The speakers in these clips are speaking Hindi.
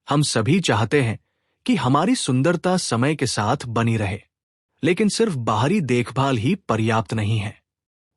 हम सभी चाहते हैं कि हमारी सुंदरता समय के साथ बनी रहे, लेकिन सिर्फ बाहरी देखभाल ही पर्याप्त नहीं है।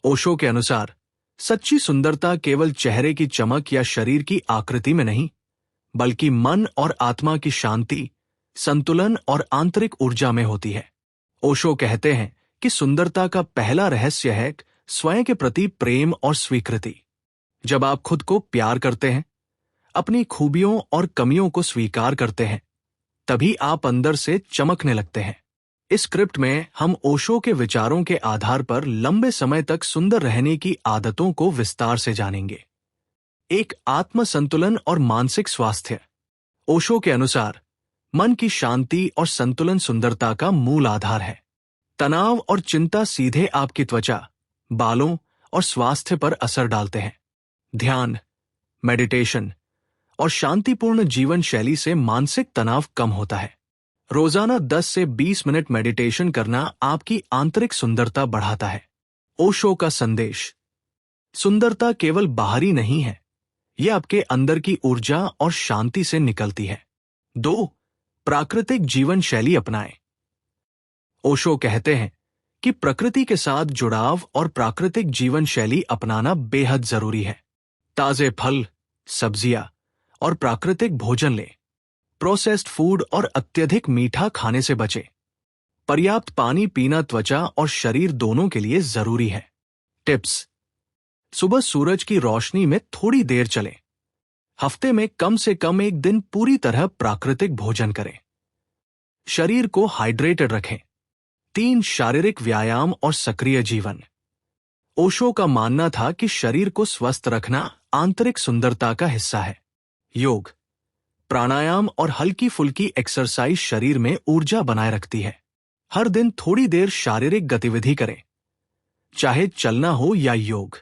ओशो के अनुसार सच्ची सुंदरता केवल चेहरे की चमक या शरीर की आकृति में नहीं, बल्कि मन और आत्मा की शांति, संतुलन और आंतरिक ऊर्जा में होती है। ओशो कहते हैं कि सुंदरता का पहला रहस्य है स्वयं के प्रति प्रेम और स्वीकृति। जब आप खुद को प्यार करते हैं, अपनी खूबियों और कमियों को स्वीकार करते हैं, तभी आप अंदर से चमकने लगते हैं। इस स्क्रिप्ट में हम ओशो के विचारों के आधार पर लंबे समय तक सुंदर रहने की आदतों को विस्तार से जानेंगे। एक आत्म संतुलन और मानसिक स्वास्थ्य। ओशो के अनुसार मन की शांति और संतुलन सुंदरता का मूल आधार है। तनाव और चिंता सीधे आपकी त्वचा, बालों और स्वास्थ्य पर असर डालते हैं। ध्यान, मेडिटेशन और शांतिपूर्ण जीवन शैली से मानसिक तनाव कम होता है। रोजाना 10 से 20 मिनट मेडिटेशन करना आपकी आंतरिक सुंदरता बढ़ाता है। ओशो का संदेश। सुंदरता केवल बाहरी नहीं है, यह आपके अंदर की ऊर्जा और शांति से निकलती है। 2. प्राकृतिक जीवन शैली अपनाएं। ओशो कहते हैं कि प्रकृति के साथ जुड़ाव और प्राकृतिक जीवन शैली अपनाना बेहद जरूरी है। ताजे फल, सब्जियां और प्राकृतिक भोजन लें। प्रोसेस्ड फूड और अत्यधिक मीठा खाने से बचें। पर्याप्त पानी पीना त्वचा और शरीर दोनों के लिए जरूरी है। टिप्स। सुबह सूरज की रोशनी में थोड़ी देर चलें। हफ्ते में कम से कम एक दिन पूरी तरह प्राकृतिक भोजन करें। शरीर को हाइड्रेटेड रखें। 3. शारीरिक व्यायाम और सक्रिय जीवन। ओशो का मानना था कि शरीर को स्वस्थ रखना आंतरिक सुंदरता का हिस्सा है। योग, प्राणायाम और हल्की फुल्की एक्सरसाइज शरीर में ऊर्जा बनाए रखती है। हर दिन थोड़ी देर शारीरिक गतिविधि करें, चाहे चलना हो या योग।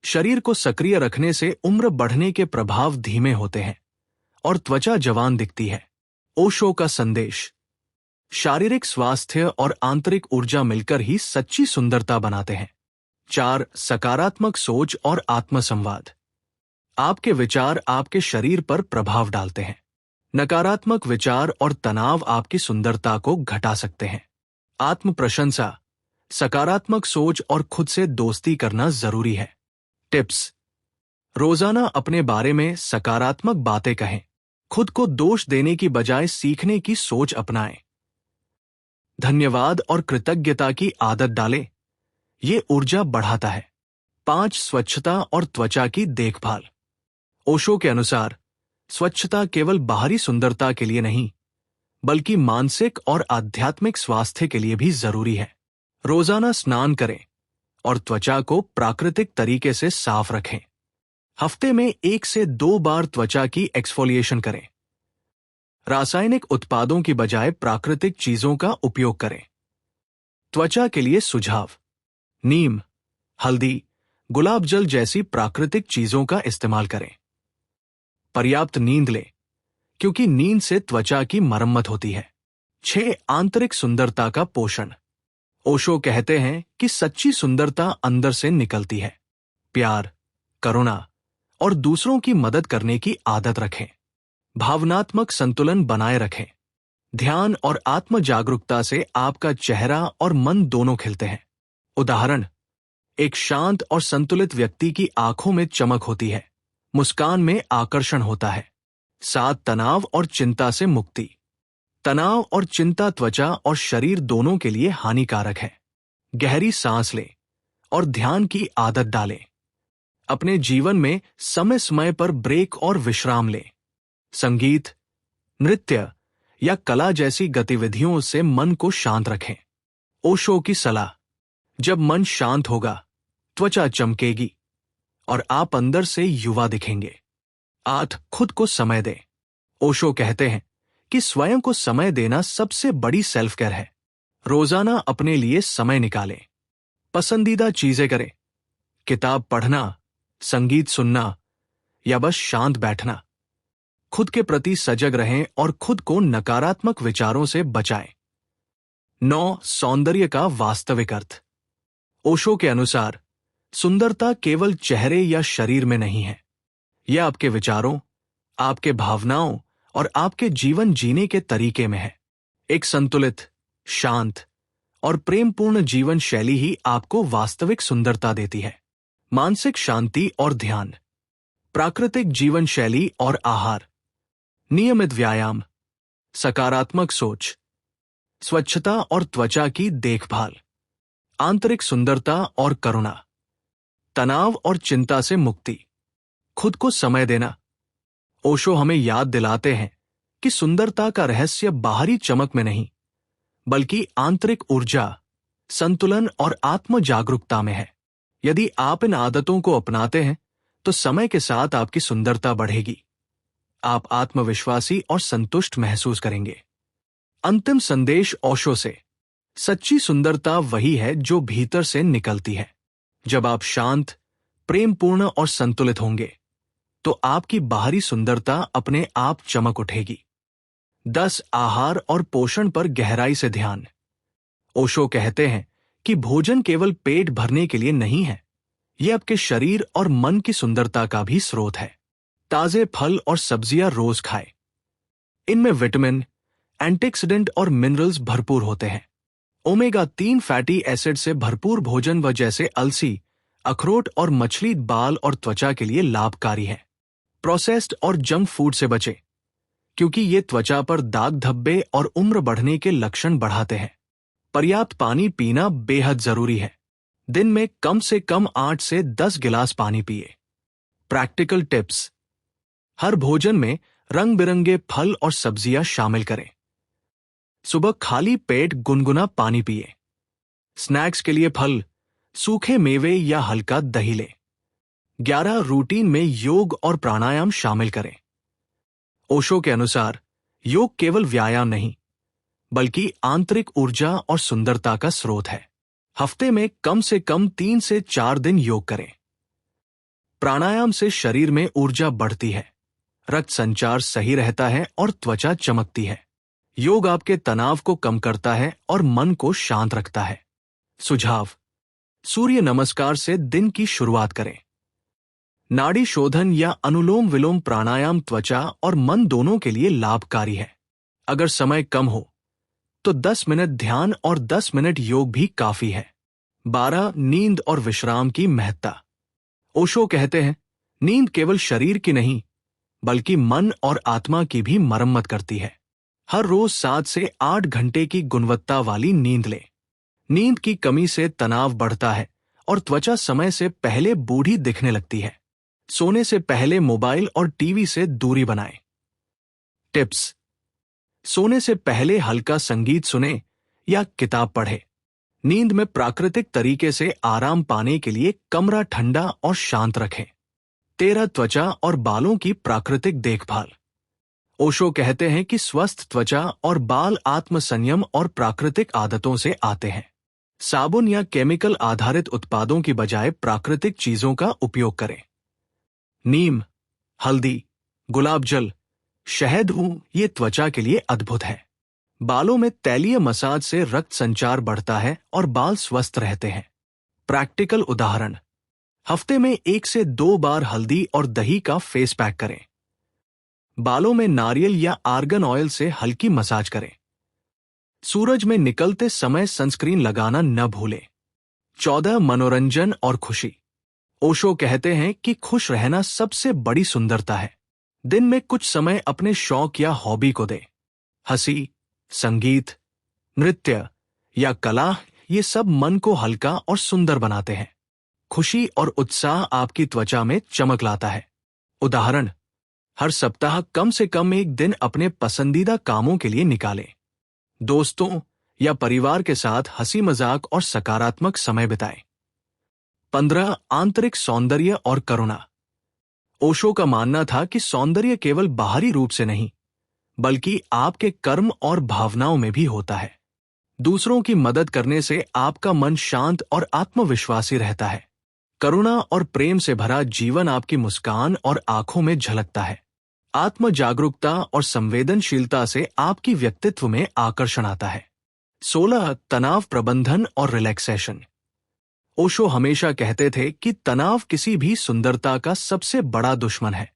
शरीर को सक्रिय रखने से उम्र बढ़ने के प्रभाव धीमे होते हैं और त्वचा जवान दिखती है। ओशो का संदेश। शारीरिक स्वास्थ्य और आंतरिक ऊर्जा मिलकर ही सच्ची सुंदरता बनाते हैं। 4. सकारात्मक सोच और आत्मसंवाद। आपके विचार आपके शरीर पर प्रभाव डालते हैं। नकारात्मक विचार और तनाव आपकी सुंदरता को घटा सकते हैं। आत्म प्रशंसा, सकारात्मक सोच और खुद से दोस्ती करना जरूरी है। टिप्स। रोजाना अपने बारे में सकारात्मक बातें कहें। खुद को दोष देने की बजाय सीखने की सोच अपनाएं। धन्यवाद और कृतज्ञता की आदत डालें, ये ऊर्जा बढ़ाता है। 5. स्वच्छता और त्वचा की देखभाल। ओशो के अनुसार स्वच्छता केवल बाहरी सुंदरता के लिए नहीं, बल्कि मानसिक और आध्यात्मिक स्वास्थ्य के लिए भी जरूरी है। रोजाना स्नान करें और त्वचा को प्राकृतिक तरीके से साफ रखें। हफ्ते में 1 से 2 बार त्वचा की एक्सफोलिएशन करें। रासायनिक उत्पादों की बजाय प्राकृतिक चीजों का उपयोग करें। त्वचा के लिए सुझाव। नीम, हल्दी, गुलाब जल जैसी प्राकृतिक चीजों का इस्तेमाल करें। पर्याप्त नींद लें, क्योंकि नींद से त्वचा की मरम्मत होती है। 6. आंतरिक सुंदरता का पोषण। ओशो कहते हैं कि सच्ची सुंदरता अंदर से निकलती है। प्यार, करुणा और दूसरों की मदद करने की आदत रखें। भावनात्मक संतुलन बनाए रखें। ध्यान और आत्म जागरूकता से आपका चेहरा और मन दोनों खिलते हैं। उदाहरण, एक शांत और संतुलित व्यक्ति की आंखों में चमक होती है, मुस्कान में आकर्षण होता है। 7. तनाव और चिंता से मुक्ति। तनाव और चिंता त्वचा और शरीर दोनों के लिए हानिकारक है। गहरी सांस लें और ध्यान की आदत डालें। अपने जीवन में समय समय पर ब्रेक और विश्राम लें। संगीत, नृत्य या कला जैसी गतिविधियों से मन को शांत रखें। ओशो की सलाह। जब मन शांत होगा, त्वचा चमकेगी और आप अंदर से युवा दिखेंगे। 8. खुद को समय दें। ओशो कहते हैं कि स्वयं को समय देना सबसे बड़ी सेल्फ केयर है। रोजाना अपने लिए समय निकालें। पसंदीदा चीजें करें, किताब पढ़ना, संगीत सुनना या बस शांत बैठना। खुद के प्रति सजग रहें और खुद को नकारात्मक विचारों से बचाएं। 9. सौंदर्य का वास्तविक अर्थ। ओशो के अनुसार सुंदरता केवल चेहरे या शरीर में नहीं है, यह आपके विचारों, आपके भावनाओं और आपके जीवन जीने के तरीके में है। एक संतुलित, शांत और प्रेमपूर्ण जीवन शैली ही आपको वास्तविक सुंदरता देती है। मानसिक शांति और ध्यान, प्राकृतिक जीवन शैली और आहार, नियमित व्यायाम, सकारात्मक सोच, स्वच्छता और त्वचा की देखभाल, आंतरिक सुंदरता और करुणा, तनाव और चिंता से मुक्ति, खुद को समय देना। ओशो हमें याद दिलाते हैं कि सुंदरता का रहस्य बाहरी चमक में नहीं, बल्कि आंतरिक ऊर्जा, संतुलन और आत्म जागरूकता में है। यदि आप इन आदतों को अपनाते हैं तो समय के साथ आपकी सुंदरता बढ़ेगी। आप आत्मविश्वासी और संतुष्ट महसूस करेंगे। अंतिम संदेश ओशो से, सच्ची सुंदरता वही है जो भीतर से निकलती है। जब आप शांत, प्रेमपूर्ण और संतुलित होंगे तो आपकी बाहरी सुंदरता अपने आप चमक उठेगी। 10 आहार और पोषण पर गहराई से ध्यान। ओशो कहते हैं कि भोजन केवल पेट भरने के लिए नहीं है, यह आपके शरीर और मन की सुंदरता का भी स्रोत है। ताजे फल और सब्जियां रोज खाएं। इनमें विटामिन, एंटीऑक्सीडेंट और मिनरल्स भरपूर होते हैं। ओमेगा 3 फैटी एसिड से भरपूर भोजन व जैसे अलसी, अखरोट और मछली बाल और त्वचा के लिए लाभकारी है। प्रोसेस्ड और जंक फूड से बचें, क्योंकि ये त्वचा पर दाग धब्बे और उम्र बढ़ने के लक्षण बढ़ाते हैं। पर्याप्त पानी पीना बेहद जरूरी है। दिन में कम से कम 8 से 10 गिलास पानी पिए। प्रैक्टिकल टिप्स, हर भोजन में रंग बिरंगे फल और सब्जियां शामिल करें। सुबह खाली पेट गुनगुना पानी पिए। स्नैक्स के लिए फल, सूखे मेवे या हल्का दही लें। 11 रूटीन में योग और प्राणायाम शामिल करें। ओशो के अनुसार योग केवल व्यायाम नहीं, बल्कि आंतरिक ऊर्जा और सुंदरता का स्रोत है। हफ्ते में कम से कम 3 से 4 दिन योग करें। प्राणायाम से शरीर में ऊर्जा बढ़ती है, रक्त संचार सही रहता है और त्वचा चमकती है। योग आपके तनाव को कम करता है और मन को शांत रखता है। सुझाव, सूर्य नमस्कार से दिन की शुरुआत करें। नाड़ी शोधन या अनुलोम विलोम प्राणायाम त्वचा और मन दोनों के लिए लाभकारी है। अगर समय कम हो तो 10 मिनट ध्यान और 10 मिनट योग भी काफी है। 12 नींद और विश्राम की महत्ता। ओशो कहते हैं, नींद केवल शरीर की नहीं, बल्कि मन और आत्मा की भी मरम्मत करती है। हर रोज 7 से 8 घंटे की गुणवत्ता वाली नींद लें। नींद की कमी से तनाव बढ़ता है और त्वचा समय से पहले बूढ़ी दिखने लगती है। सोने से पहले मोबाइल और टीवी से दूरी बनाएं। टिप्स, सोने से पहले हल्का संगीत सुने या किताब पढ़े। नींद में प्राकृतिक तरीके से आराम पाने के लिए कमरा ठंडा और शांत रखें। 13 त्वचा और बालों की प्राकृतिक देखभाल। ओशो कहते हैं कि स्वस्थ त्वचा और बाल आत्म संयम और प्राकृतिक आदतों से आते हैं। साबुन या केमिकल आधारित उत्पादों की बजाय प्राकृतिक चीजों का उपयोग करें। नीम, हल्दी, गुलाब जल, शहद ये त्वचा के लिए अद्भुत है। बालों में तैलीय मसाज से रक्त संचार बढ़ता है और बाल स्वस्थ रहते हैं। प्रैक्टिकल उदाहरण, हफ्ते में 1 से 2 बार हल्दी और दही का फेस पैक करें। बालों में नारियल या आर्गन ऑयल से हल्की मसाज करें। सूरज में निकलते समय सनस्क्रीन लगाना न भूलें। 14 मनोरंजन और खुशी। ओशो कहते हैं कि खुश रहना सबसे बड़ी सुंदरता है। दिन में कुछ समय अपने शौक या हॉबी को दें। हंसी, संगीत, नृत्य या कला, ये सब मन को हल्का और सुंदर बनाते हैं। खुशी और उत्साह आपकी त्वचा में चमक लाता है। उदाहरण, हर सप्ताह कम से कम 1 दिन अपने पसंदीदा कामों के लिए निकालें। दोस्तों या परिवार के साथ हंसी मजाक और सकारात्मक समय बिताएं। 15 आंतरिक सौंदर्य और करुणा। ओशो का मानना था कि सौंदर्य केवल बाहरी रूप से नहीं, बल्कि आपके कर्म और भावनाओं में भी होता है। दूसरों की मदद करने से आपका मन शांत और आत्मविश्वासी रहता है। करुणा और प्रेम से भरा जीवन आपकी मुस्कान और आंखों में झलकता है। आत्म जागरूकता और संवेदनशीलता से आपकी व्यक्तित्व में आकर्षण आता है। 16 तनाव प्रबंधन और रिलैक्सेशन। ओशो हमेशा कहते थे कि तनाव किसी भी सुंदरता का सबसे बड़ा दुश्मन है।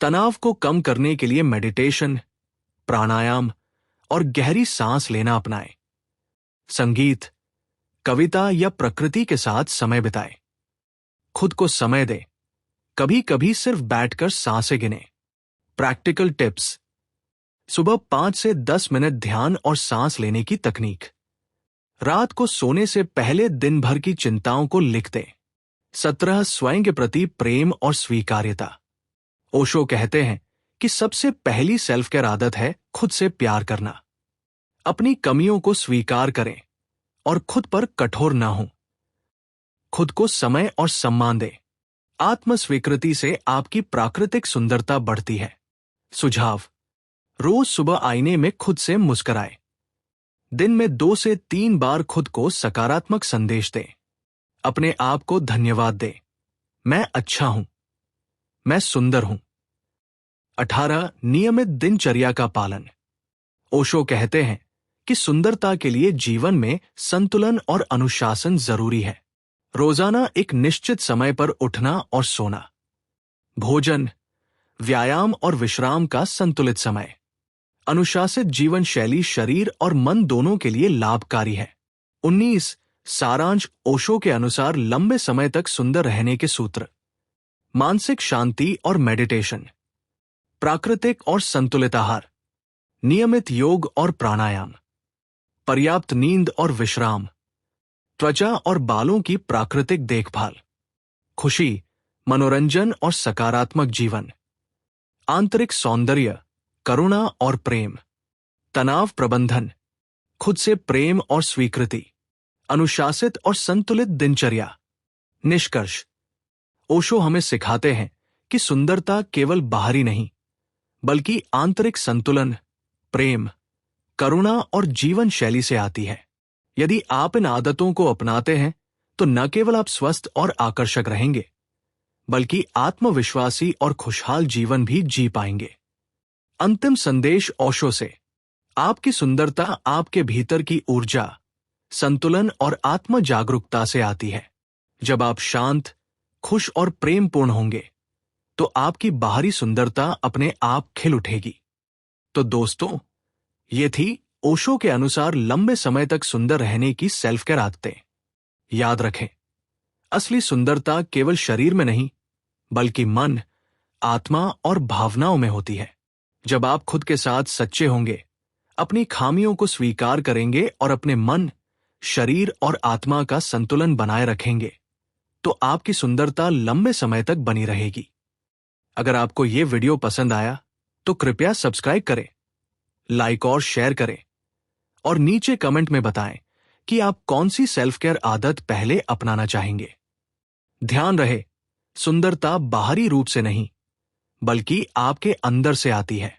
तनाव को कम करने के लिए मेडिटेशन, प्राणायाम और गहरी सांस लेना अपनाएं। संगीत, कविता या प्रकृति के साथ समय बिताएं। खुद को समय दें, कभी कभी सिर्फ बैठकर सांसें गिनें। प्रैक्टिकल टिप्स: सुबह 5 से 10 मिनट ध्यान और सांस लेने की तकनीक। रात को सोने से पहले दिन भर की चिंताओं को लिख दें। 17 स्वयं के प्रति प्रेम और स्वीकार्यता। ओशो कहते हैं कि सबसे पहली सेल्फ केयर आदत है खुद से प्यार करना। अपनी कमियों को स्वीकार करें और खुद पर कठोर ना हों। खुद को समय और सम्मान दें। आत्म स्वीकृति से आपकी प्राकृतिक सुंदरता बढ़ती है। सुझाव: रोज सुबह आईने में खुद से मुस्कुराएं। दिन में 2 से 3 बार खुद को सकारात्मक संदेश दें। अपने आप को धन्यवाद दें। मैं अच्छा हूं, मैं सुंदर हूं। 18 नियमित दिनचर्या का पालन। ओशो कहते हैं कि सुंदरता के लिए जीवन में संतुलन और अनुशासन जरूरी है। रोजाना एक निश्चित समय पर उठना और सोना। भोजन, व्यायाम और विश्राम का संतुलित समय। अनुशासित जीवन शैली शरीर और मन दोनों के लिए लाभकारी है। 19 सारांश ओशो के अनुसार लंबे समय तक सुंदर रहने के सूत्र। मानसिक शांति और मेडिटेशन, प्राकृतिक और संतुलित आहार, नियमित योग और प्राणायाम, पर्याप्त नींद और विश्राम, त्वचा और बालों की प्राकृतिक देखभाल, खुशी, मनोरंजन और सकारात्मक जीवन, आंतरिक सौंदर्य, करुणा और प्रेम, तनाव प्रबंधन, खुद से प्रेम और स्वीकृति, अनुशासित और संतुलित दिनचर्या। निष्कर्ष: ओशो हमें सिखाते हैं कि सुंदरता केवल बाहरी नहीं, बल्कि आंतरिक संतुलन, प्रेम, करुणा और जीवन शैली से आती है। यदि आप इन आदतों को अपनाते हैं तो न केवल आप स्वस्थ और आकर्षक रहेंगे, बल्कि आत्मविश्वासी और खुशहाल जीवन भी जी पाएंगे। अंतिम संदेश ओशो से: आपकी सुंदरता आपके भीतर की ऊर्जा, संतुलन और आत्म जागरूकता से आती है। जब आप शांत, खुश और प्रेमपूर्ण होंगे तो आपकी बाहरी सुंदरता अपने आप खिल उठेगी। तो दोस्तों, ये थी ओशो के अनुसार लंबे समय तक सुंदर रहने की सेल्फ केयर आदतें। याद रखें, असली सुंदरता केवल शरीर में नहीं, बल्कि मन, आत्मा और भावनाओं में होती है। जब आप खुद के साथ सच्चे होंगे, अपनी खामियों को स्वीकार करेंगे और अपने मन, शरीर और आत्मा का संतुलन बनाए रखेंगे, तो आपकी सुंदरता लंबे समय तक बनी रहेगी। अगर आपको ये वीडियो पसंद आया तो कृपया सब्सक्राइब करें, लाइक और शेयर करें और नीचे कमेंट में बताएं कि आप कौन सी सेल्फ केयर आदत पहले अपनाना चाहेंगे। ध्यान रहे, सुंदरता बाहरी रूप से नहीं, बल्कि आपके अंदर से आती है।